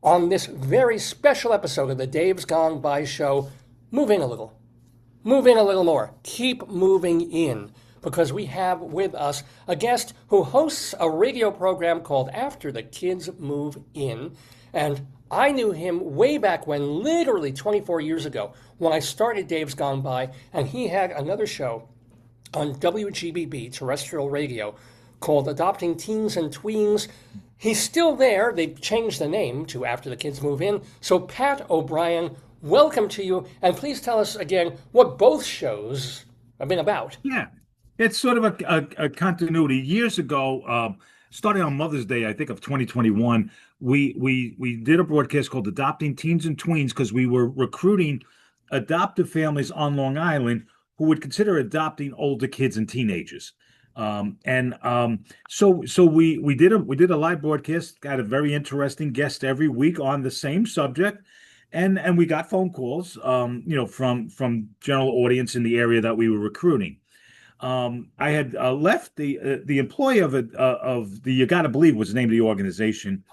on this very special episode of the Dave's Gone By show. Move in a little. Move in a little more. Keep moving in. Because we have with us a guest who hosts a radio program called After the Kids Move In. And I knew him way back when, literally 24 years ago, when I started Dave's Gone By, and he had another show on WGBB terrestrial radio called Adopting Teens and Tweens. He's still there. They've changed the name to After the Kids Move In. So Pat O'Brien, welcome to you. And please tell us again what both shows have been about. Yeah, it's sort of a continuity. Years ago, starting on Mother's Day, I think of 2021, we did a broadcast called Adopting Teens and Tweens because we were recruiting adoptive families on Long Island who would consider adopting older kids and teenagers. So we did a live broadcast, got a very interesting guest every week on the same subject. And we got phone calls, from general audience in the area that we were recruiting. I had left the employee of the You Gotta Believe was the name of the organization,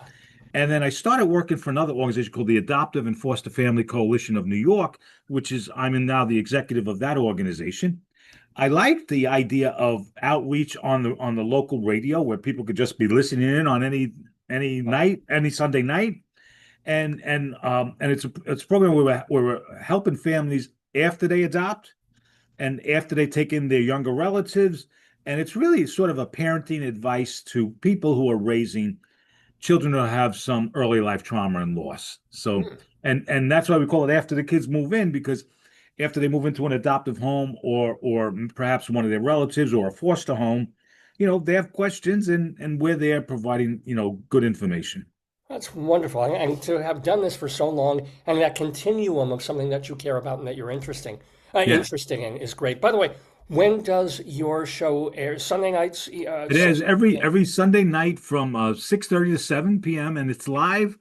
and then I started working for another organization called the Adoptive and Foster Family Coalition of New York, which is I'm now the executive of that organization. I liked the idea of outreach on the local radio where people could just be listening in on any night, any Sunday night, and it's a program where we're helping families after they adopt and after they take in their younger relatives. And it's really sort of a parenting advice to people who are raising children who have some early life trauma and loss. So, and that's why we call it After the Kids Move In, because after they move into an adoptive home or perhaps one of their relatives or a foster home, they have questions and we're there providing, good information. That's wonderful. And to have done this for so long and that continuum of something that you care about and that you're Yeah. interested in is great. By the way, when does your show air? Sunday nights? It is every Sunday night from 6:30 to 7 p.m. and it's live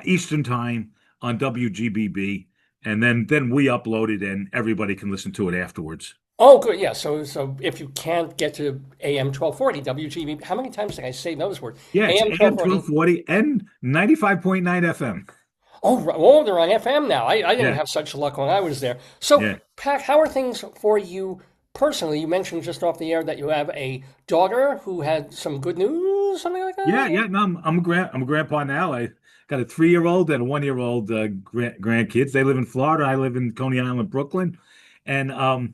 Eastern time on WGBB, and then we upload it and everybody can listen to it afterwards. Oh, good. Yeah. So if you can't get to AM 1240 WGB, how many times did I say those words? Yeah, it's AM AM 1240. 1240 and 95.9 FM. Oh, oh, they're on FM now. I didn't Yeah, have such luck when I was there. So, yeah. Pat, how are things for you personally? You mentioned just off the air that you have a daughter who had some good news, something like Yeah, that. yeah. No, I'm a grandpa now. I got a 3-year-old and a 1-year-old grandkids. They live in Florida. I live in Coney Island, Brooklyn, and I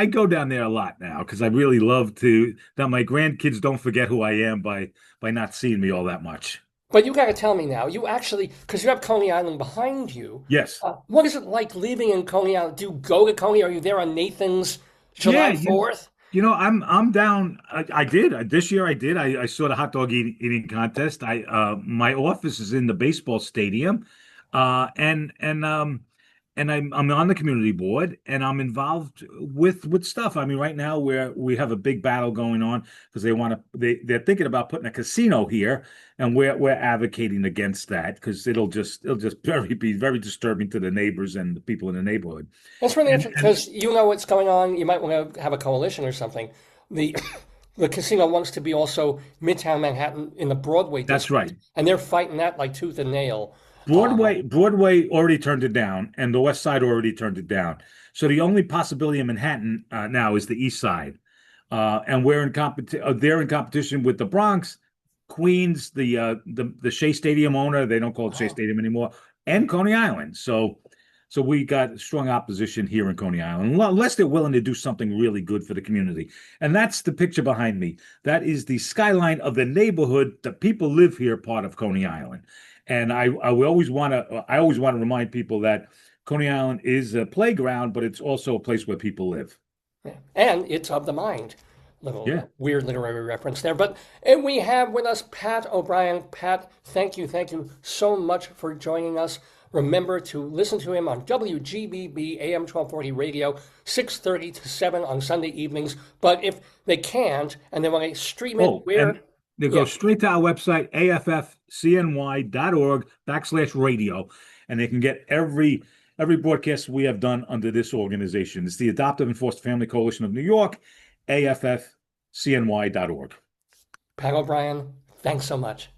go down there a lot now because I really love to that my grandkids don't forget who I am by not seeing me all that much. But you got to tell me now. You actually, because you have Coney Island behind you. Yes. What is it like living in Coney Island? Do you go to Coney? Are you there on Nathan's Yeah, July 4th? I'm down. I did this year. I did. I saw the hot dog eating contest. I My office is in the baseball stadium, uh, and and um and I'm on the community board, and I'm involved with stuff. I mean, right now we have a big battle going on because they're thinking about putting a casino here, and we're advocating against that because it'll just be very disturbing to the neighbors and the people in the neighborhood. That's really And interesting because you know what's going on. You might want to have a coalition or something. The the casino wants to be also Midtown Manhattan in the Broadway that's district, right. and they're fighting that like tooth and nail. Uh, Broadway already turned it down, and the West Side already turned it down. So the only possibility in Manhattan now is the East Side, and they're in competition with the Bronx, Queens, the Shea Stadium owner. They don't call it Shea oh, Stadium anymore, and Coney Island. So we got strong opposition here in Coney Island, unless they're willing to do something really good for the community. And that's the picture behind me. That is the skyline of the neighborhood. The people live here, part of Coney Island. And I always want to remind people that Coney Island is a playground, but it's also a place where people live. yeah. And it's of the mind. Little Yeah. weird literary reference there. But we have with us Pat O'Brien. Pat, thank you so much for joining us. Remember to listen to him on WGBB AM 1240 radio, 6:30 to 7 on Sunday evenings. But if they can't and they want to stream it, Oh, and they go yeah, straight to our website, affcny.org/radio, and they can get every broadcast we have done under this organization. It's the Adoptive and Foster Family Coalition of New York, affcny.org. Pat O'Brien, thanks so much.